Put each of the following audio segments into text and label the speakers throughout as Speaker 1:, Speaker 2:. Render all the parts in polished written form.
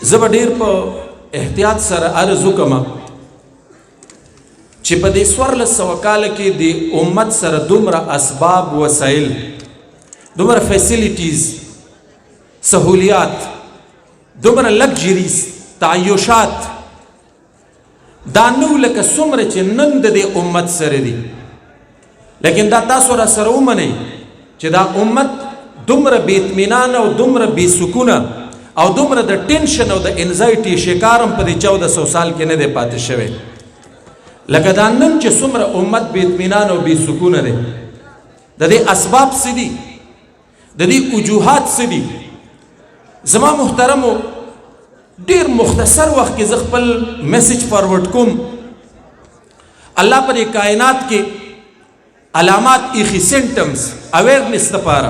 Speaker 1: زه به ډېر په احتیاط سره عرض وکړم چې په دې 1400 کاله کې د امت سره دومره اسباب وسایل، دومره فیسیلیټیز، سهولیات، دومره لگژریز، تعیشات دا نو لکه څومره چې نن د دې امت سره دي. لیکن دا تاسو را سره ومنئ چې دا امت دومره بې اطمینانه او دومره بې سکونه او دومره د ټینشن او د انزایټي شکار هم په دې 1400 سال کې نه دی پاتې شوی. لکه دا نن چې څومره امت بې اطمینانه او بې سکونه دی، د دې اسباب څه دي، د دې وجوهات څه دي. زما محترمو ډېر مختصر وخت کې زه خپل میسج فارورډ کوم. الله په دې کائنات کې علامات ایخي سیمټمز اویرنس لپاره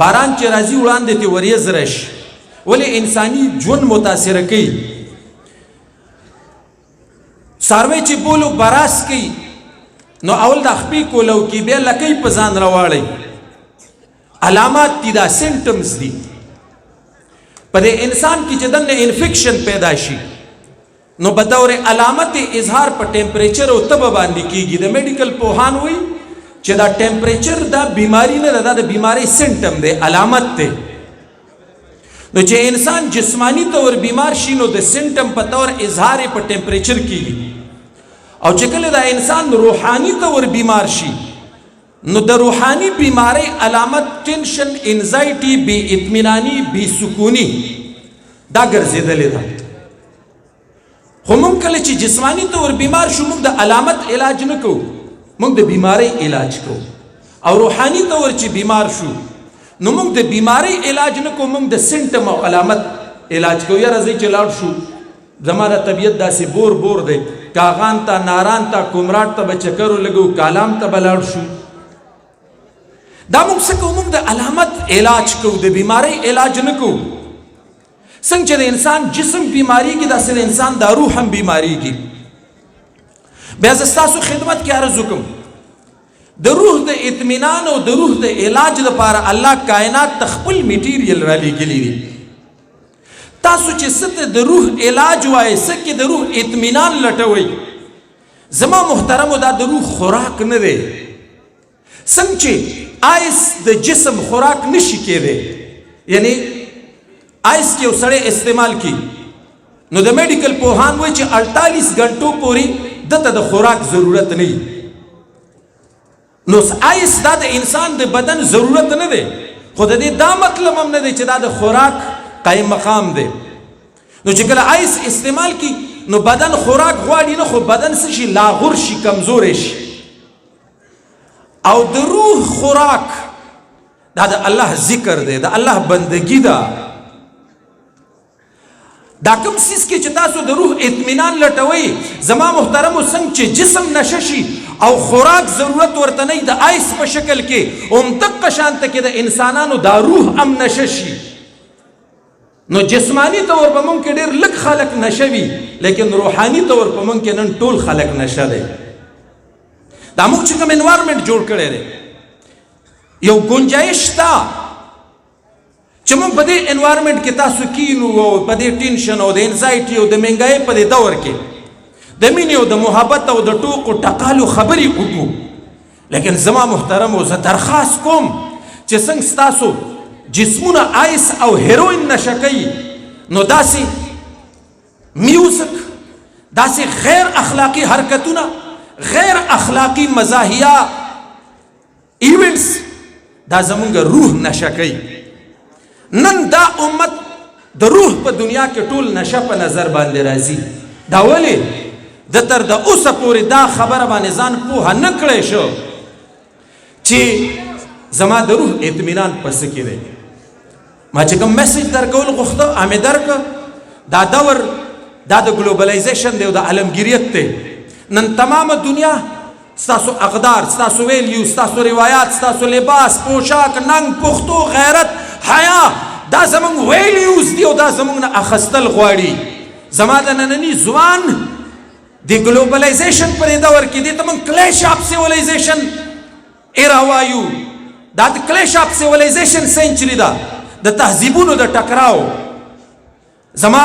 Speaker 1: باران چې راځي وړاندې ته وریځ راشي ولې انساني ژوند متاثره کوي. څاروی چې بولو براس کوي نو اول د خپې کولو کې بیا لکۍ په ځان راواړئ. علامات دي، دا سیمټمز دي. په دې انسان کې چې دنه انفیکشن پیدا شي نو بطور علامت اظهار په ټمپریچر او تبه باندې کیږي. د میډیکل پوهان وایي چې دا ټمپریچر دا بیماری نه ده، دا د بیماری سیمټم دی، علامت دی. نو چې انسان جسمانی طور بیمار شي نو د سیمټم په طور اظهار په ټمپریچر کیږي. او چې کله دا انسان روحانی طور بیمار شي نو د روحانی بیماری علامت ټینشن، انزایټي، بې اطمینانی، بې سکونی دا ګرځېدلې ده. خو موږ کله چې جسمانی طور بیمار شو موږ د علامت علاج نه کوو، موږ د بیماری علاج کوو. او روحانی طور چې بیمار شو نو موږ د بیماری علاج نه کوو، موږ د سیمټم او علامت علاج کوو. یاره زه چې لاړ شو زما د طبیعت داسې بور بور دی، کاغان ته، ناران ته، کمراټ ته به چکر ولګو، کالام ته به لاړ شو. دا موږ څه کوو؟ موږ د علامت علاج کوو، د بیماری علاج نه کوو. څنګه چې د انسان جسم بیماریږي داسې د انسان دا روح هم بیماریږي. بیا زه ستاسو خدمت کې عرض وکړم د روح د اطمینان او د روح د علاج لپاره الله کائنات ته خپل میټیریل را لېږلی دی. تاسو چې څه ته د روح علاج وایئ، څه کې د روح اطمینان لټوئ، زما محترمو دا د روح خوراک نه دی. څنګه چې آیس د جسم خوراک نشي کېدی، یعنی آیس کې یو سړی استعمال کی نو د میډیکل پوهان وایي چې 48 غنټو پورې دته د خوراک ضرورت نه وي. نو آیس دا د انسان د بدن ضرورت نه دی، خو د دې دا مطلب هم نه دی چې دا د خوراک قایم مقام دی. نو چې کله آیس استعمال کی نو بدن خوراک غواړي نه، خو بدن څه شي؟ لاغور شي، کمزوری شي. او د روح خوراک دا د الله ذکر دی، د الله بندگی ده. دا کوم څیز کې چې تاسو د روح اطمینان لټوئ زما محترمو، څنګه چې جسم نشه شي او خوراک ضرورت ورته نه د آیس په شکل کې، همدغه شانته کې د انسانانو دا روح هم نشه شي. نو جسمانی طور په مونږ کې ډېر لږ خلک نشه وي، لیکن روحانی طور په مونږ کې نن ټول خلک نشه دی. دا موږ چې کوم انوایرمنټ جوړ کړی دی یو گنجایش شته چې موږ په دې انوایرمنټ کې تاسو کینو او په دې ټینشن او د انزایټي او د مهنګایۍ په دې دور کې د مینې او د محبت او د ټوکو ټقالو خبرې وکړو. لیکن زما محترمو زه درخواست کوم چې څنګه ستاسو جسمونه آیس او هیروین نشه کوي نو داسې میوزک، داسې غیر اخلاقی حرکتونه، غیر اخلاقی مزاحیه ایونټس دا زمونږ روح نشه کوي. نن دا امت د روح په دنیا کې ټول نشه په نظر باندې راځي. دا ولې؟ د تر د اوسه پورې دا خبره باندې ځان پوهه نه کړی شو چې زما د روح اطمینان په څه کې دی. ما چې کوم میسج درکول غوښته هغه مې درکړه. دا دور دا د ګلوبلایزیشن دی او د عالمګیریت دی. نن تمامه دنیا ستاسو اقدار، ستاسو ویلیو، ستاسو روایات، ستاسو لباس، پوشاک، ننګ، پښتو، غیرت، حیا دا زمونږ ویلیوز دي او دا زمونږ نه اخیستل غواړي. زما د ننني ځوان د ګلوبلایزیشن پر دور کې دي ته موږ کلیش اف سیویلایزیشن ایرا وایو. دا د کلیش اف سیویلایزیشن سنچری ده، د تهذیبونو د ټکراو. زما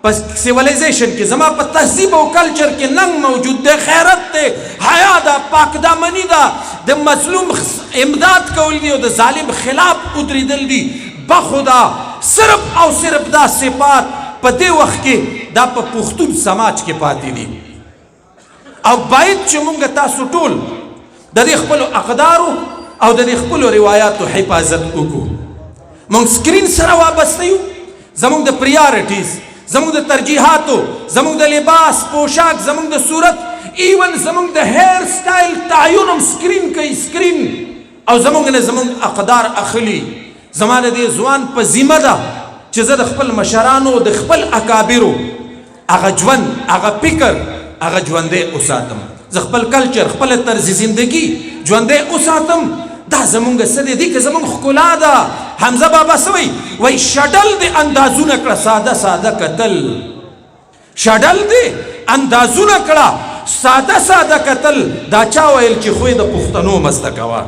Speaker 1: په سیویلایزیشن کې زما په تهذیب او کلچر کې ننګ موجود دی، خیرت دی، حیا ده، پاک دامني ده، د مظلوم امداد کول دي او د ظالم خلاف ودرېدل دي. بخدا صرف او صرف دا صفات په دې وخت کې دا په پښتون سماج کې پاتې دي. او باید چې مونږ تاسو ټول د دې خپلو اقدارو او د دې خپلو روایاتو حفاظت وکړو. مونږ سکرین سره وابسته یو، زمونږ د پریارټیز، زمونږ د ترجیحاتو، زمونږ د لباس پوشاک، زمونږ د صورت، ایون زمونږ د هیر سټایل تعین هم سکرین کوي، سکرین. او زمونږ نه زمونږ اقدار اخلي. زما د دې ځوان په ذمه ده چې زه د خپل مشرانو، د خپل اکابرو هغه ژوند، هغه فکر، هغه ژوندی وساتم. زه خپل کلچر، خپل طرز زندگی ژوندی وساتم. دا زمونږ څه دی که زمونږ ښکلا ده. حمزه بابا څه وایي؟ وایي شډل د اندازونه کړه ساده ساده کتل. شډل د اندازونه کړه ساده ساده کتل. دا چا ویل چې خوی د پښتنو مزده کوه.